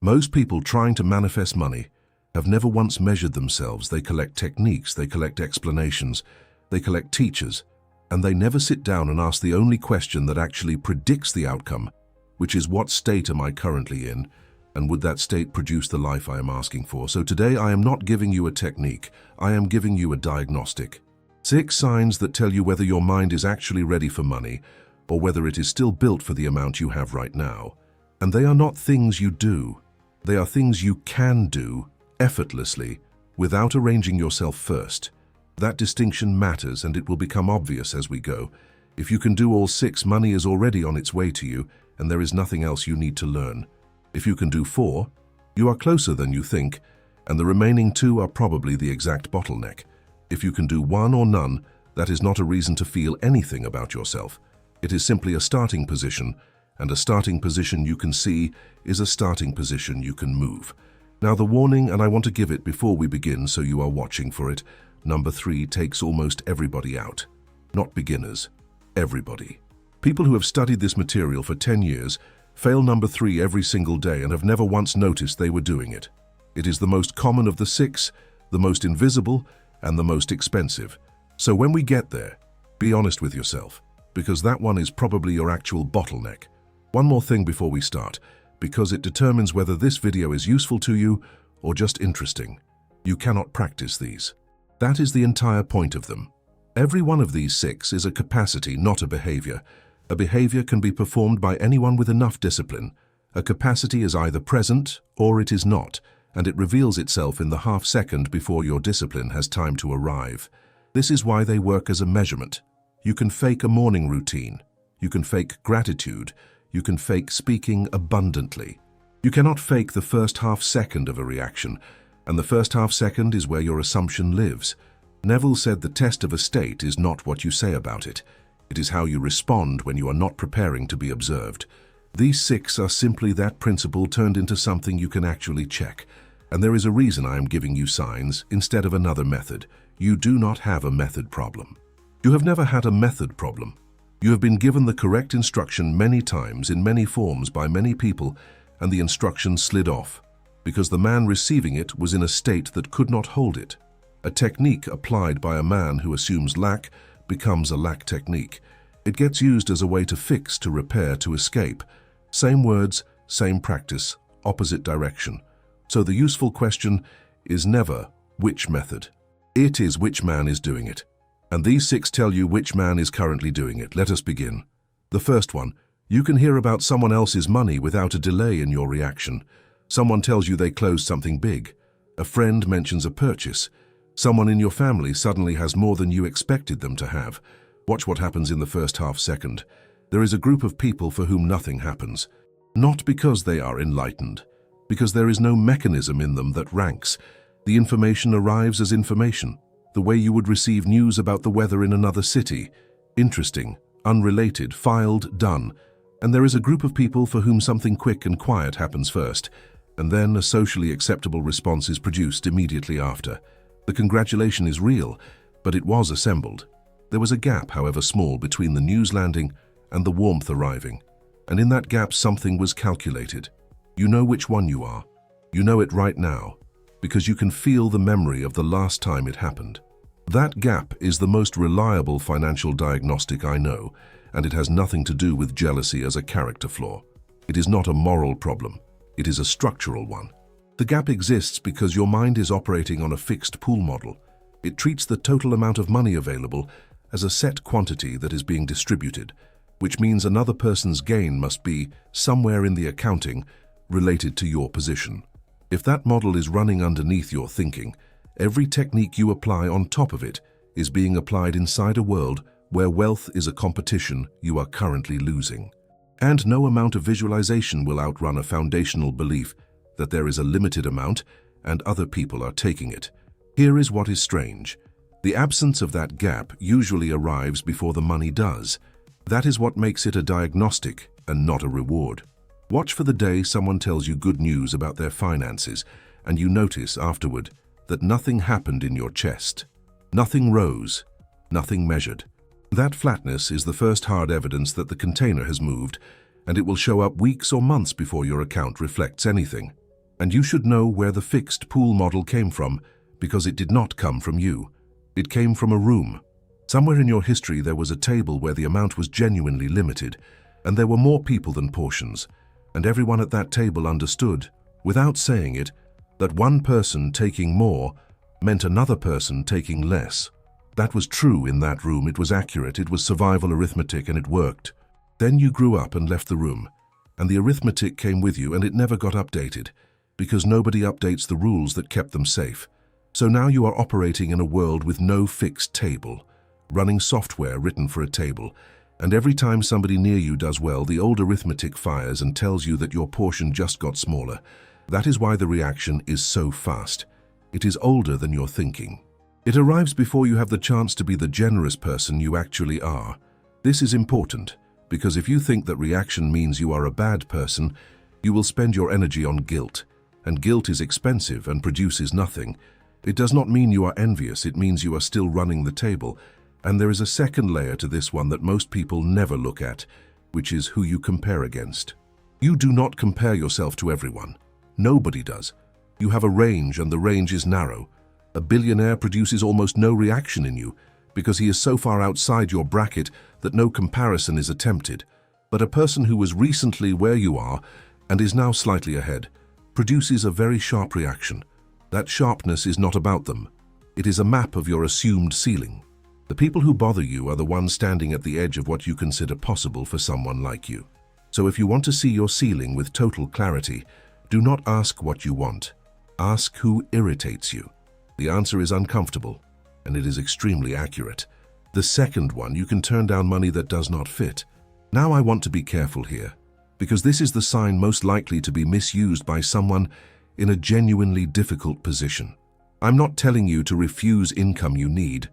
Most people trying to manifest money have never once measured themselves. They collect techniques, they collect explanations, they collect teachers, and they never sit down and ask the only question that actually predicts the outcome, which is, what state am I currently in, and would that state produce the life I am asking for? So today I am not giving you a technique, I am giving you a diagnostic. 6 signs that tell you whether your mind is actually ready for money or whether it is still built for the amount you have right now. And they are not things you do. They are things you can do effortlessly without arranging yourself first. That distinction matters, and it will become obvious as we go. If you can do all 6, money is already on its way to you, and there is nothing else you need to learn. If you can do 4, you are closer than you think, and the remaining 2 are probably the exact bottleneck. If you can do 1 or none, that is not a reason to feel anything about yourself. It is simply a starting position, and a starting position you can see is a starting position you can move. Now the warning, and I want to give it before we begin so you are watching for it, number 3 takes almost everybody out. Not beginners, everybody. People who have studied this material for 10 years fail number 3 every single day and have never once noticed they were doing it. It is the most common of the 6, the most invisible, and the most expensive. So when we get there, be honest with yourself, because that one is probably your actual bottleneck. One more thing before we start, because it determines whether this video is useful to you or just interesting. You cannot practice these. That is the entire point of them. Every one of these 6 is a capacity, not a behavior. A behavior can be performed by anyone with enough discipline. A capacity is either present or it is not, and it reveals itself in the half second before your discipline has time to arrive. This is why they work as a measurement. You can fake a morning routine. You can fake gratitude. You can fake speaking abundantly. You cannot fake the first half second of a reaction, and the first half second is where your assumption lives. Neville said the test of a state is not what you say about it. It is how you respond when you are not preparing to be observed. These 6 are simply that principle turned into something you can actually check. And there is a reason I am giving you signs instead of another method. You do not have a method problem. You have never had a method problem. You have been given the correct instruction many times in many forms by many people, and the instruction slid off because the man receiving it was in a state that could not hold it. A technique applied by a man who assumes lack becomes a lack technique. It gets used as a way to fix, to repair, to escape. Same words, same practice, opposite direction. So the useful question is never which method. It is which man is doing it. And these 6 tell you which man is currently doing it. Let us begin. The first one, you can hear about someone else's money without a delay in your reaction. Someone tells you they closed something big. A friend mentions a purchase. Someone in your family suddenly has more than you expected them to have. Watch what happens in the first half second. There is a group of people for whom nothing happens. Not because they are enlightened, because there is no mechanism in them that ranks. The information arrives as information, the way you would receive news about the weather in another city. Interesting, unrelated, filed, done. And there is a group of people for whom something quick and quiet happens first, and then a socially acceptable response is produced immediately after. The congratulation is real, but it was assembled. There was a gap, however small, between the news landing and the warmth arriving. And in that gap something was calculated. You know which one you are. You know it right now, because you can feel the memory of the last time it happened. That gap is the most reliable financial diagnostic I know, and it has nothing to do with jealousy as a character flaw. It is not a moral problem. It is a structural one. The gap exists because your mind is operating on a fixed pool model. It treats the total amount of money available as a set quantity that is being distributed, which means another person's gain must be somewhere in the accounting related to your position. If that model is running underneath your thinking, every technique you apply on top of it is being applied inside a world where wealth is a competition you are currently losing. And no amount of visualization will outrun a foundational belief that there is a limited amount and other people are taking it. Here is what is strange. The absence of that gap usually arrives before the money does. That is what makes it a diagnostic and not a reward. Watch for the day someone tells you good news about their finances and you notice afterward that nothing happened in your chest. Nothing rose, nothing measured. That flatness is the first hard evidence that the container has moved, and it will show up weeks or months before your account reflects anything. And you should know where the fixed pool model came from, because it did not come from you. It came from a room. Somewhere in your history there was a table where the amount was genuinely limited, and there were more people than portions, and everyone at that table understood, without saying it, that one person taking more meant another person taking less. That was true in that room, it was accurate, it was survival arithmetic, and it worked. Then you grew up and left the room, and the arithmetic came with you, and it never got updated, because nobody updates the rules that kept them safe. So now you are operating in a world with no fixed table, running software written for a table, and every time somebody near you does well, the old arithmetic fires and tells you that your portion just got smaller. That is why the reaction is so fast. It is older than your thinking. It arrives before you have the chance to be the generous person you actually are. This is important, because if you think that reaction means you are a bad person, you will spend your energy on guilt, and guilt is expensive and produces nothing. It does not mean you are envious, it means you are still running the table. And there is a second layer to this one that most people never look at, which is who you compare against. You do not compare yourself to everyone. Nobody does. You have a range, and the range is narrow. A billionaire produces almost no reaction in you, because he is so far outside your bracket that no comparison is attempted. But a person who was recently where you are, and is now slightly ahead, produces a very sharp reaction. That sharpness is not about them. It is a map of your assumed ceiling. The people who bother you are the ones standing at the edge of what you consider possible for someone like you. So if you want to see your ceiling with total clarity, do not ask what you want. Ask who irritates you. The answer is uncomfortable, and it is extremely accurate. The second one, you can turn down money that does not fit. Now I want to be careful here, because this is the sign most likely to be misused by someone in a genuinely difficult position. I'm not telling you to refuse income you need.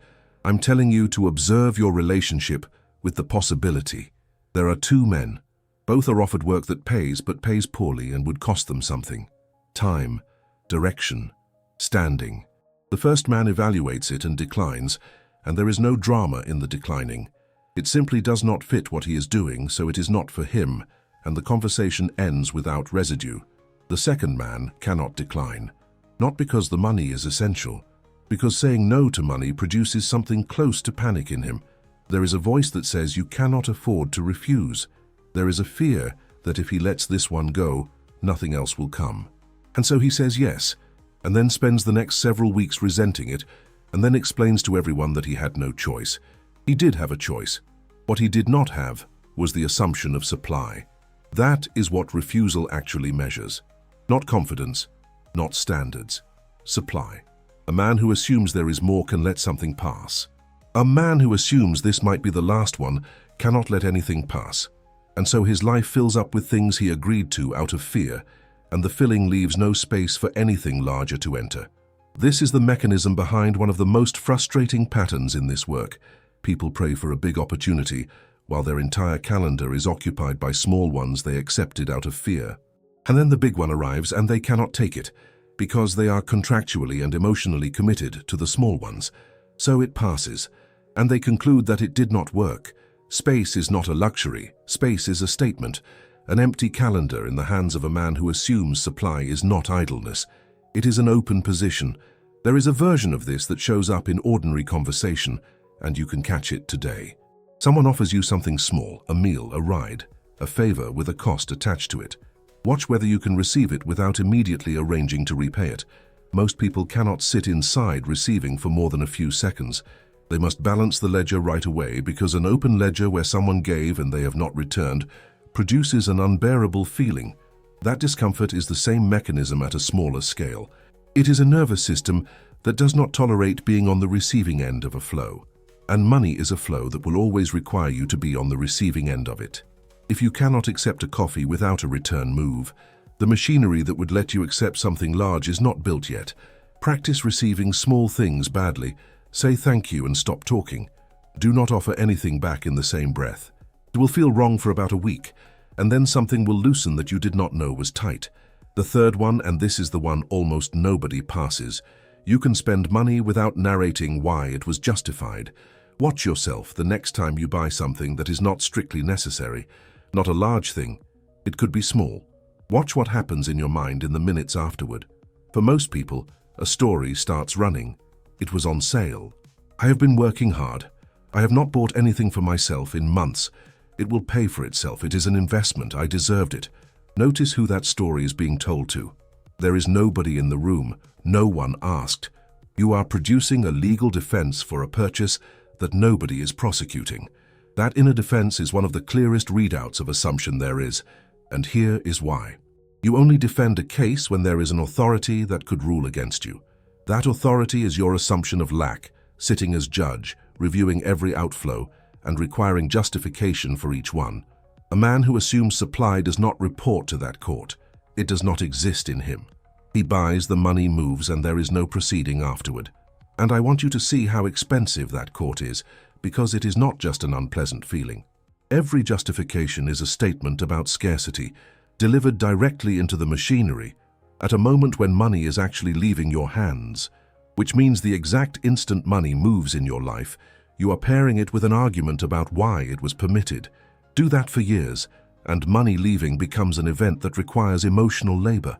I'm telling you to observe your relationship with the possibility. There are two men. Both are offered work that pays, but pays poorly and would cost them something. Time, direction, standing. The first man evaluates it and declines, and there is no drama in the declining. It simply does not fit what he is doing, so it is not for him, and the conversation ends without residue. The second man cannot decline. Not because the money is essential, because saying no to money produces something close to panic in him. There is a voice that says you cannot afford to refuse. There is a fear that if he lets this one go, nothing else will come. And so he says yes, and then spends the next several weeks resenting it, and then explains to everyone that he had no choice. He did have a choice. What he did not have was the assumption of supply. That is what refusal actually measures. Not confidence, not standards. Supply. A man who assumes there is more can let something pass. A man who assumes this might be the last one cannot let anything pass. And so his life fills up with things he agreed to out of fear, and the filling leaves no space for anything larger to enter. This is the mechanism behind one of the most frustrating patterns in this work. People pray for a big opportunity, while their entire calendar is occupied by small ones they accepted out of fear. And then the big one arrives and they cannot take it, because they are contractually and emotionally committed to the small ones. So it passes, and they conclude that it did not work. Space is not a luxury. Space is a statement. An empty calendar in the hands of a man who assumes supply is not idleness. It is an open position. There is a version of this that shows up in ordinary conversation, and you can catch it today. Someone offers you something small, a meal, a ride, a favor with a cost attached to it. Watch whether you can receive it without immediately arranging to repay it. Most people cannot sit inside receiving for more than a few seconds. They must balance the ledger right away, because an open ledger where someone gave and they have not returned produces an unbearable feeling. That discomfort is the same mechanism at a smaller scale. It is a nervous system that does not tolerate being on the receiving end of a flow. And money is a flow that will always require you to be on the receiving end of it. If you cannot accept a coffee without a return move, the machinery that would let you accept something large is not built yet. Practice receiving small things badly. Say thank you and stop talking. Do not offer anything back in the same breath. It will feel wrong for about a week, and then something will loosen that you did not know was tight. The third one, and this is the one almost nobody passes, you can spend money without narrating why it was justified. Watch yourself the next time you buy something that is not strictly necessary. Not a large thing. It could be small. Watch what happens in your mind in the minutes afterward. For most people, a story starts running. It was on sale. I have been working hard. I have not bought anything for myself in months. It will pay for itself. It is an investment. I deserved it. Notice who that story is being told to. There is nobody in the room. No one asked. You are producing a legal defense for a purchase that nobody is prosecuting. That inner defense is one of the clearest readouts of assumption there is, and here is why. You only defend a case when there is an authority that could rule against you. That authority is your assumption of lack, sitting as judge, reviewing every outflow, and requiring justification for each one. A man who assumes supply does not report to that court. It does not exist in him. He buys, the money moves, and there is no proceeding afterward. And I want you to see how expensive that court is, because it is not just an unpleasant feeling. Every justification is a statement about scarcity, delivered directly into the machinery, at a moment when money is actually leaving your hands, which means the exact instant money moves in your life, you are pairing it with an argument about why it was permitted. Do that for years, and money leaving becomes an event that requires emotional labor,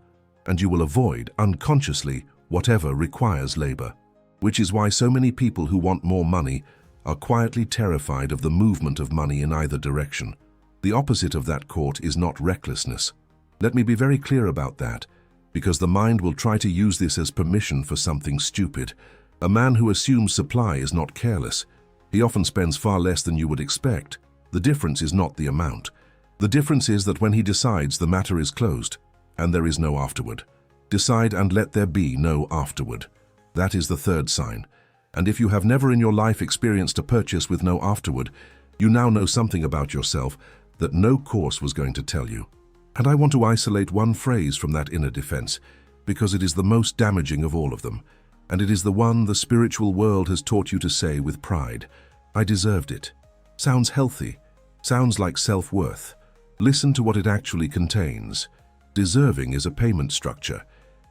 and you will avoid, unconsciously, whatever requires labor. Which is why so many people who want more money are quietly terrified of the movement of money in either direction. The opposite of that court is not recklessness. Let me be very clear about that, because the mind will try to use this as permission for something stupid. A man who assumes supply is not careless. He often spends far less than you would expect. The difference is not the amount. The difference is that when he decides, the matter is closed, and there is no afterward. Decide and let there be no afterward. That is the third sign. And if you have never in your life experienced a purchase with no afterward, you now know something about yourself that no course was going to tell you. And I want to isolate one phrase from that inner defense, because it is the most damaging of all of them, and it is the one the spiritual world has taught you to say with pride. I deserved it. Sounds healthy. Sounds like self-worth. Listen to what it actually contains. Deserving is a payment structure.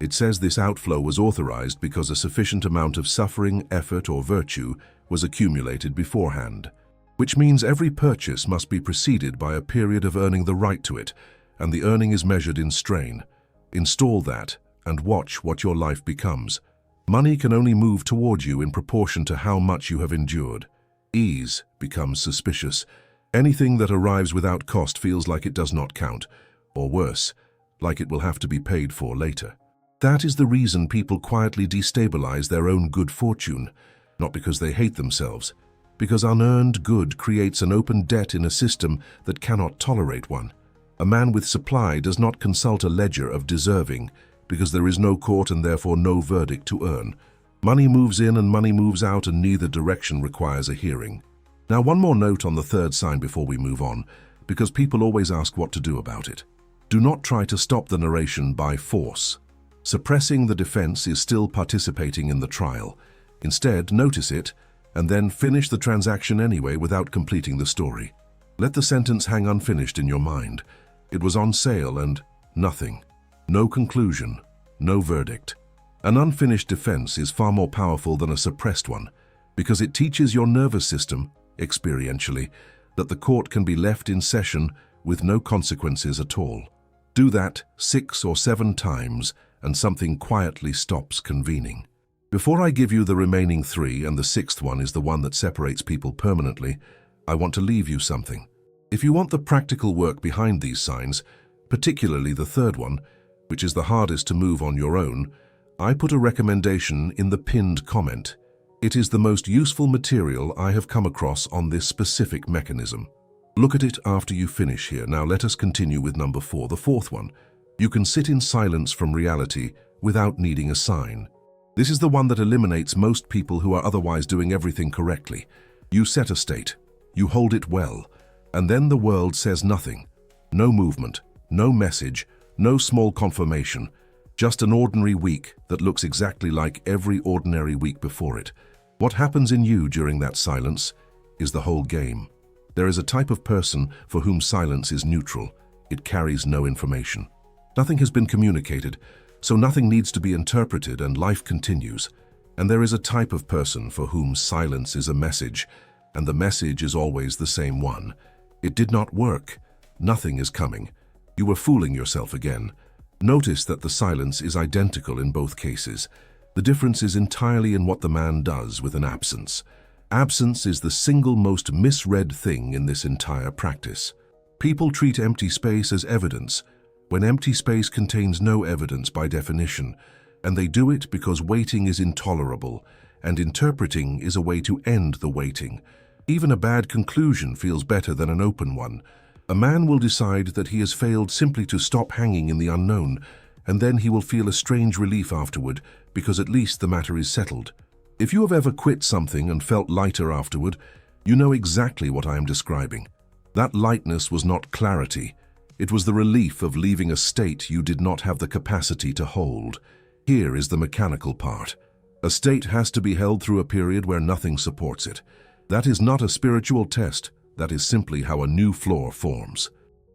It says this outflow was authorized because a sufficient amount of suffering, effort, or virtue was accumulated beforehand. Which means every purchase must be preceded by a period of earning the right to it, and the earning is measured in strain. Install that, and watch what your life becomes. Money can only move toward you in proportion to how much you have endured. Ease becomes suspicious. Anything that arrives without cost feels like it does not count, or worse, like it will have to be paid for later. That is the reason people quietly destabilize their own good fortune, not because they hate themselves, because unearned good creates an open debt in a system that cannot tolerate one. A man with supply does not consult a ledger of deserving, because there is no court and therefore no verdict to earn. Money moves in and money moves out, and neither direction requires a hearing. Now, one more note on the third sign before we move on, because people always ask what to do about it. Do not try to stop the narration by force. Suppressing the defense is still participating in the trial. Instead, notice it, and then finish the transaction anyway without completing the story. Let the sentence hang unfinished in your mind. It was on sale and nothing. No conclusion, no verdict. An unfinished defense is far more powerful than a suppressed one, because it teaches your nervous system, experientially, that the court can be left in session with no consequences at all. Do that 6 or 7 times, and something quietly stops convening. Before I give you the remaining 3, and the 6th one is the one that separates people permanently, I want to leave you something. If you want the practical work behind these signs, particularly the 3rd one, which is the hardest to move on your own, I put a recommendation in the pinned comment. It is the most useful material I have come across on this specific mechanism. Look at it after you finish here. Now let us continue with number 4, the 4th one. You can sit in silence from reality without needing a sign. This is the one that eliminates most people who are otherwise doing everything correctly. You set a state, you hold it well, and then the world says nothing. No movement, no message, no small confirmation, just an ordinary week that looks exactly like every ordinary week before it. What happens in you during that silence is the whole game. There is a type of person for whom silence is neutral. It carries no information. Nothing has been communicated, so nothing needs to be interpreted and life continues. And there is a type of person for whom silence is a message, and the message is always the same one. It did not work. Nothing is coming. You were fooling yourself again. Notice that the silence is identical in both cases. The difference is entirely in what the man does with an absence. Absence is the single most misread thing in this entire practice. People treat empty space as evidence, when empty space contains no evidence by definition, and they do it because waiting is intolerable, and interpreting is a way to end the waiting. Even a bad conclusion feels better than an open one. A man will decide that he has failed simply to stop hanging in the unknown, and then he will feel a strange relief afterward, because at least the matter is settled. If you have ever quit something and felt lighter afterward, you know exactly what I am describing. That lightness was not clarity. It was the relief of leaving a state you did not have the capacity to hold. Here is the mechanical part. A state has to be held through a period where nothing supports it. That is not a spiritual test. That is simply how a new floor forms.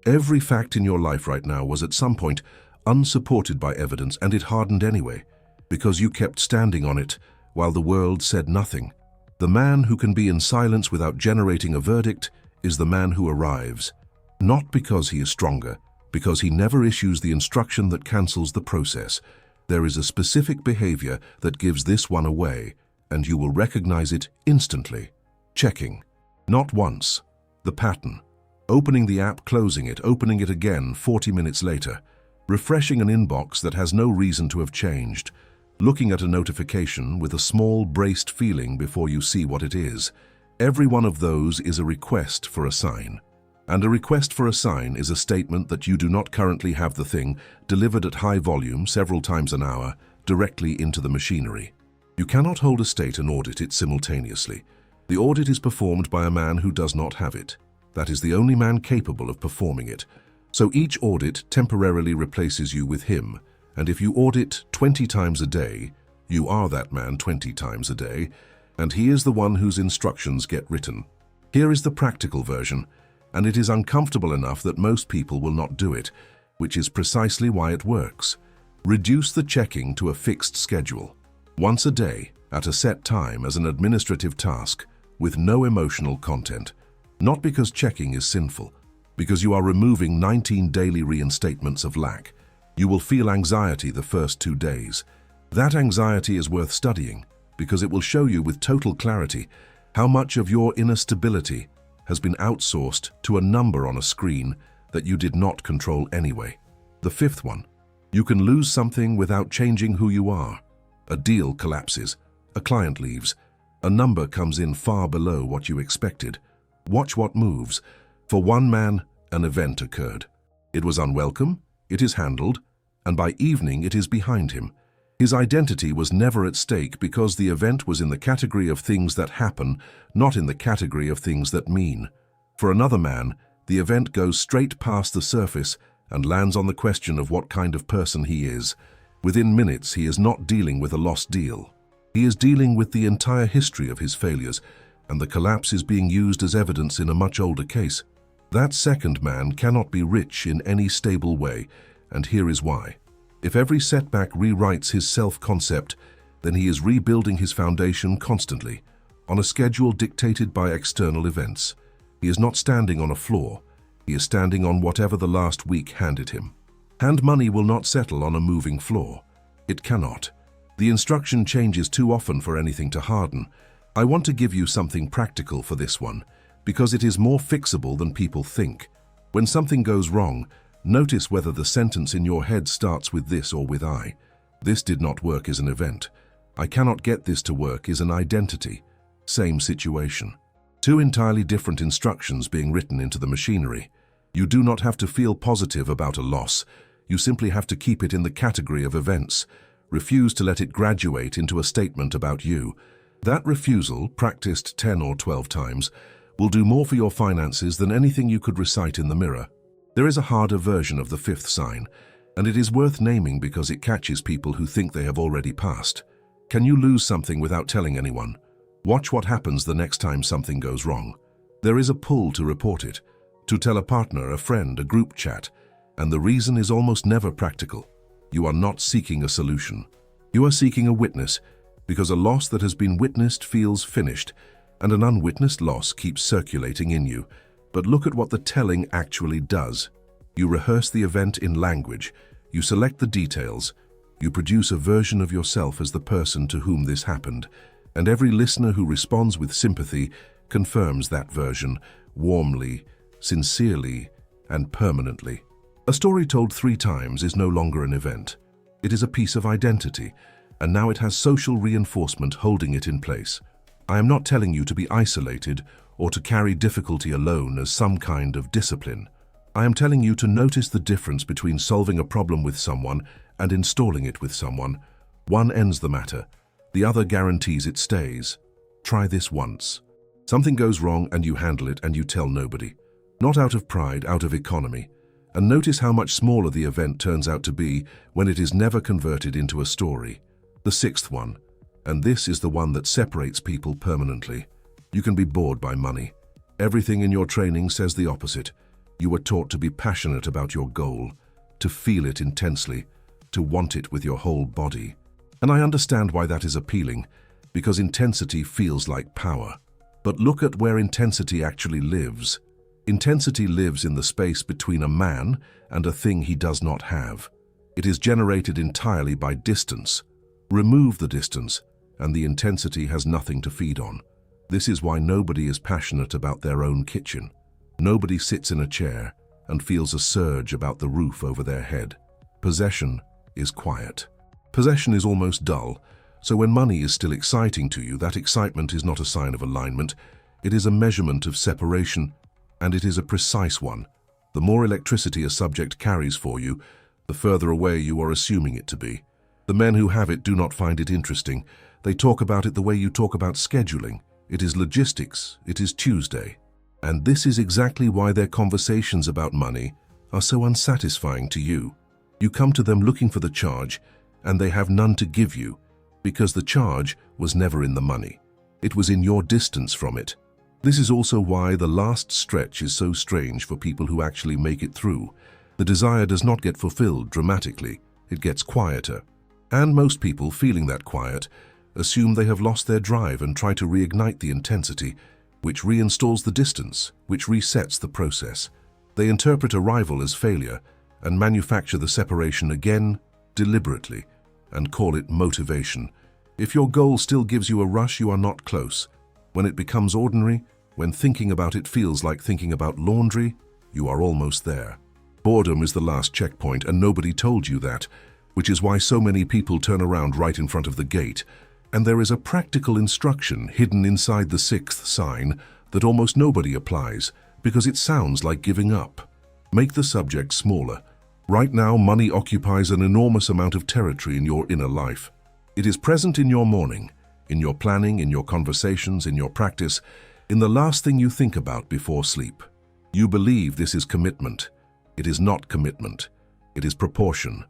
Every fact in your life right now was at some point unsupported by evidence, and it hardened anyway, because you kept standing on it while the world said nothing. The man who can be in silence without generating a verdict is the man who arrives. Not because he is stronger, because he never issues the instruction that cancels the process. There is a specific behavior that gives this one away, and you will recognize it instantly. Checking. Not once. The pattern. Opening the app, closing it, opening it again 40 minutes later. Refreshing an inbox that has no reason to have changed. Looking at a notification with a small, braced feeling before you see what it is. Every one of those is a request for a sign. And a request for a sign is a statement that you do not currently have the thing delivered at high volume several times an hour directly into the machinery. You cannot hold a state and audit it simultaneously. The audit is performed by a man who does not have it. That is the only man capable of performing it. So each audit temporarily replaces you with him. And if you audit 20 times a day, you are that man 20 times a day, and he is the one whose instructions get written. Here is the practical version, and it is uncomfortable enough that most people will not do it, which is precisely why it works. Reduce the checking to a fixed schedule. Once a day, at a set time as an administrative task, with no emotional content. Not because checking is sinful, because you are removing 19 daily reinstatements of lack. You will feel anxiety the first 2 days. That anxiety is worth studying because it will show you with total clarity how much of your inner stability has been outsourced to a number on a screen that you did not control anyway. The fifth one. You can lose something without changing who you are. A deal collapses. A client leaves. A number comes in far below what you expected. Watch what moves. For one man, an event occurred. It was unwelcome. It is handled. And by evening it is behind him. His identity was never at stake because the event was in the category of things that happen, not in the category of things that mean. For another man, the event goes straight past the surface and lands on the question of what kind of person he is. Within minutes, he is not dealing with a lost deal. He is dealing with the entire history of his failures, and the collapse is being used as evidence in a much older case. That second man cannot be rich in any stable way, and here is why. If every setback rewrites his self-concept, then he is rebuilding his foundation constantly, on a schedule dictated by external events. He is not standing on a floor. He is standing on whatever the last week handed him. Hand money will not settle on a moving floor. It cannot. The instruction changes too often for anything to harden. I want to give you something practical for this one, because it is more fixable than people think. When something goes wrong, notice whether the sentence in your head starts with this or with I. This did not work is an event. I cannot get this to work is an identity. Same situation. Two entirely different instructions being written into the machinery. You do not have to feel positive about a loss. You simply have to keep it in the category of events. Refuse to let it graduate into a statement about you. That refusal, practiced 10 or 12 times, will do more for your finances than anything you could recite in the mirror. There is a harder version of the fifth sign, and it is worth naming because it catches people who think they have already passed. Can you lose something without telling anyone? Watch what happens the next time something goes wrong. There is a pull to report it, to tell a partner, a friend, a group chat, and the reason is almost never practical. You are not seeking a solution. You are seeking a witness, because a loss that has been witnessed feels finished, and an unwitnessed loss keeps circulating in you. But look at what the telling actually does. You rehearse the event in language. You select the details. You produce a version of yourself as the person to whom this happened, and every listener who responds with sympathy confirms that version, warmly, sincerely, and permanently. A story told 3 times is no longer an event. It is a piece of identity, and now it has social reinforcement holding it in place. I am not telling you to be isolated or to carry difficulty alone as some kind of discipline. I am telling you to notice the difference between solving a problem with someone and installing it with someone. One ends the matter. The other guarantees it stays. Try this once. Something goes wrong and you handle it and you tell nobody. Not out of pride, out of economy. And notice how much smaller the event turns out to be when it is never converted into a story. The 6th one, and this is the one that separates people permanently. You can be bored by money. Everything in your training says the opposite. You were taught to be passionate about your goal, to feel it intensely, to want it with your whole body. And I understand why that is appealing, because intensity feels like power. But look at where intensity actually lives. Intensity lives in the space between a man and a thing he does not have. It is generated entirely by distance. Remove the distance, and the intensity has nothing to feed on. This is why nobody is passionate about their own kitchen. Nobody sits in a chair and feels a surge about the roof over their head. Possession is quiet. Possession is almost dull, so when money is still exciting to you, that excitement is not a sign of alignment. It is a measurement of separation, and it is a precise one. The more electricity a subject carries for you, the further away you are assuming it to be. The men who have it do not find it interesting. They talk about it the way you talk about scheduling. It is logistics. It is Tuesday. And this is exactly why their conversations about money are so unsatisfying to you. You come to them looking for the charge, and they have none to give you, because the charge was never in the money. It was in your distance from it. This is also why the last stretch is so strange for people who actually make it through. The desire does not get fulfilled dramatically. It gets quieter. And most people, feeling that quiet, assume they have lost their drive and try to reignite the intensity, which reinstalls the distance, which resets the process. They interpret arrival as failure and manufacture the separation again, deliberately, and call it motivation. If your goal still gives you a rush, you are not close. When it becomes ordinary, when thinking about it feels like thinking about laundry, you are almost there. Boredom is the last checkpoint, and nobody told you that, which is why so many people turn around right in front of the gate. And there is a practical instruction hidden inside the 6th sign that almost nobody applies because it sounds like giving up. Make the subject smaller. Right now, money occupies an enormous amount of territory in your inner life. It is present in your morning, in your planning, in your conversations, in your practice, in the last thing you think about before sleep. You believe this is commitment. It is not commitment. It is proportion.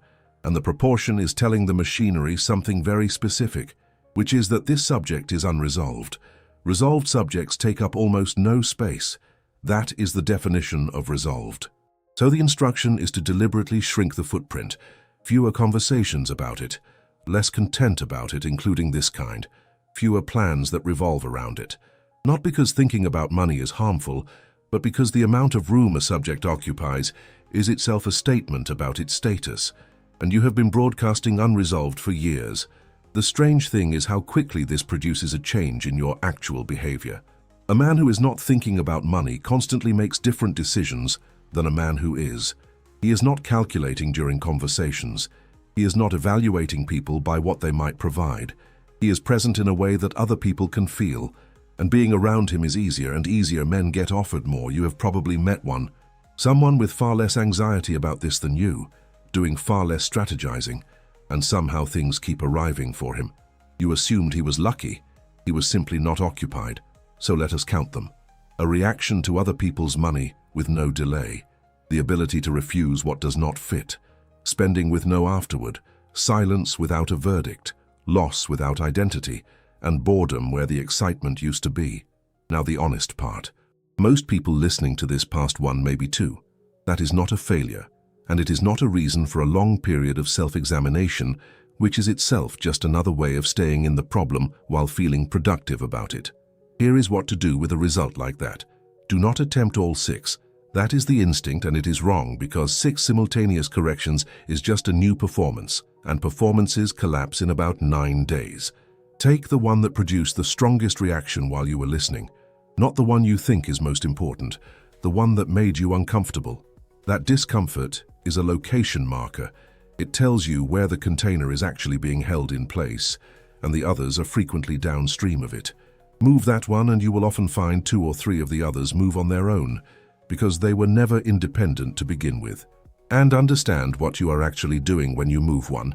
And the proportion is telling the machinery something very specific, which is that this subject is unresolved. Resolved subjects take up almost no space. That is the definition of resolved. So the instruction is to deliberately shrink the footprint, fewer conversations about it, less content about it, including this kind, fewer plans that revolve around it. Not because thinking about money is harmful, but because the amount of room a subject occupies is itself a statement about its status, and you have been broadcasting unresolved for years. The strange thing is how quickly this produces a change in your actual behavior. A man who is not thinking about money constantly makes different decisions than a man who is. He is not calculating during conversations. He is not evaluating people by what they might provide. He is present in a way that other people can feel, and being around him is easier and easier. Men get offered more. You have probably met one. Someone with far less anxiety about this than you, doing far less strategizing, and somehow things keep arriving for him. You assumed he was lucky. He was simply not occupied. So let us count them. A reaction to other people's money with no delay. The ability to refuse what does not fit. Spending with no afterward. Silence without a verdict. Loss without identity. And boredom where the excitement used to be. Now the honest part. Most people listening to this past one, maybe two. That is not a failure. And it is not a reason for a long period of self-examination, which is itself just another way of staying in the problem while feeling productive about it. Here is what to do with a result like that. Do not attempt all 6. That is the instinct, and it is wrong because 6 simultaneous corrections is just a new performance, and performances collapse in about 9 days. Take the one that produced the strongest reaction while you were listening, not the one you think is most important, the one that made you uncomfortable. That discomfort is a location marker. It tells you where the container is actually being held in place, and the others are frequently downstream of it. Move that one and you will often find 2 or 3 of the others move on their own, because they were never independent to begin with. And understand what you are actually doing when you move one.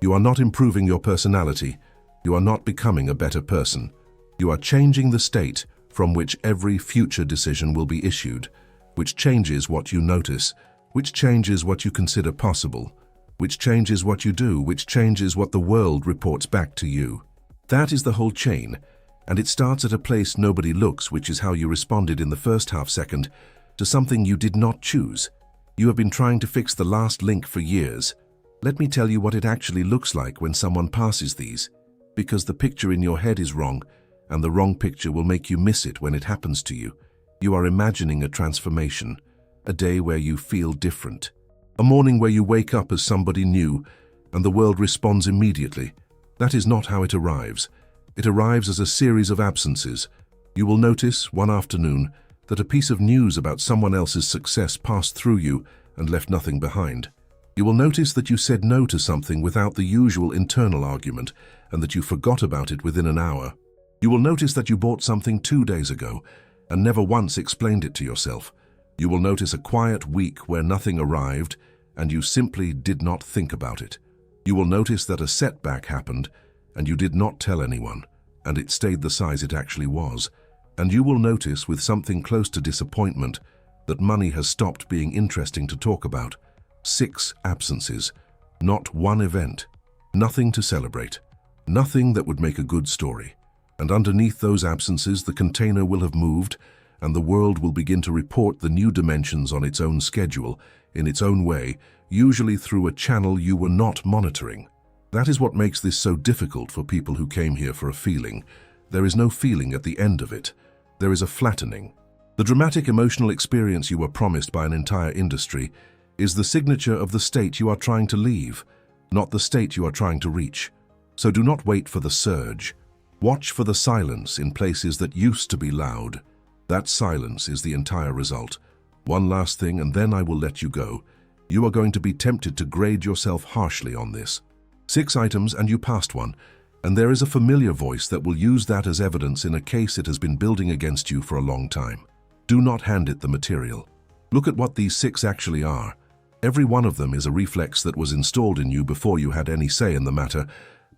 You are not improving your personality. You are not becoming a better person. You are changing the state from which every future decision will be issued, which changes what you notice, which changes what you consider possible, which changes what you do, which changes what the world reports back to you. That is the whole chain, and it starts at a place nobody looks, which is how you responded in the first half second to something you did not choose. You have been trying to fix the last link for years. Let me tell you what it actually looks like when someone passes these, because the picture in your head is wrong, and the wrong picture will make you miss it when it happens to you. You are imagining a transformation, a day where you feel different. A morning where you wake up as somebody new and the world responds immediately. That is not how it arrives. It arrives as a series of absences. You will notice one afternoon that a piece of news about someone else's success passed through you and left nothing behind. You will notice that you said no to something without the usual internal argument and that you forgot about it within an hour. You will notice that you bought something 2 days ago and never once explained it to yourself. You will notice a quiet week where nothing arrived and you simply did not think about it. You will notice that a setback happened and you did not tell anyone, and it stayed the size it actually was. And you will notice with something close to disappointment that money has stopped being interesting to talk about. 6 absences, not one event, nothing to celebrate, nothing that would make a good story. And underneath those absences, the container will have moved, and the world will begin to report the new dimensions on its own schedule, in its own way, usually through a channel you were not monitoring. That is what makes this so difficult for people who came here for a feeling. There is no feeling at the end of it. There is a flattening. The dramatic emotional experience you were promised by an entire industry is the signature of the state you are trying to leave, not the state you are trying to reach. So do not wait for the surge. Watch for the silence in places that used to be loud. That silence is the entire result. One last thing, and then I will let you go. You are going to be tempted to grade yourself harshly on this. 6 items and you passed one, and there is a familiar voice that will use that as evidence in a case it has been building against you for a long time. Do not hand it the material. Look at what these 6 actually are. Every one of them is a reflex that was installed in you before you had any say in the matter,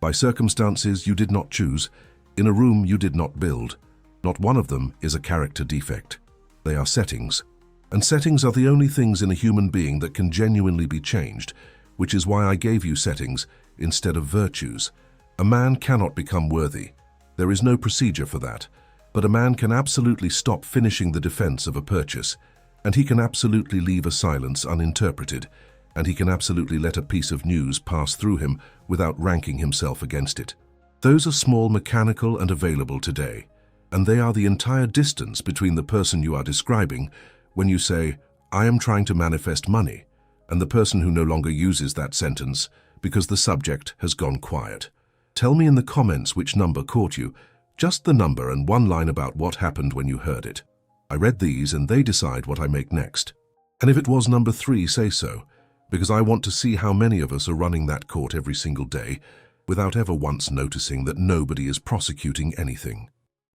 by circumstances you did not choose, in a room you did not build. Not one of them is a character defect. They are settings. And settings are the only things in a human being that can genuinely be changed, which is why I gave you settings instead of virtues. A man cannot become worthy. There is no procedure for that. But a man can absolutely stop finishing the defense of a purchase, and he can absolutely leave a silence uninterpreted, and he can absolutely let a piece of news pass through him without ranking himself against it. Those are small, mechanical, and available today. And they are the entire distance between the person you are describing when you say, "I am trying to manifest money," and the person who no longer uses that sentence because the subject has gone quiet. Tell me in the comments which number caught you, just the number and one line about what happened when you heard it. I read these and they decide what I make next. And if it was number 3, say so, because I want to see how many of us are running that court every single day without ever once noticing that nobody is prosecuting anything.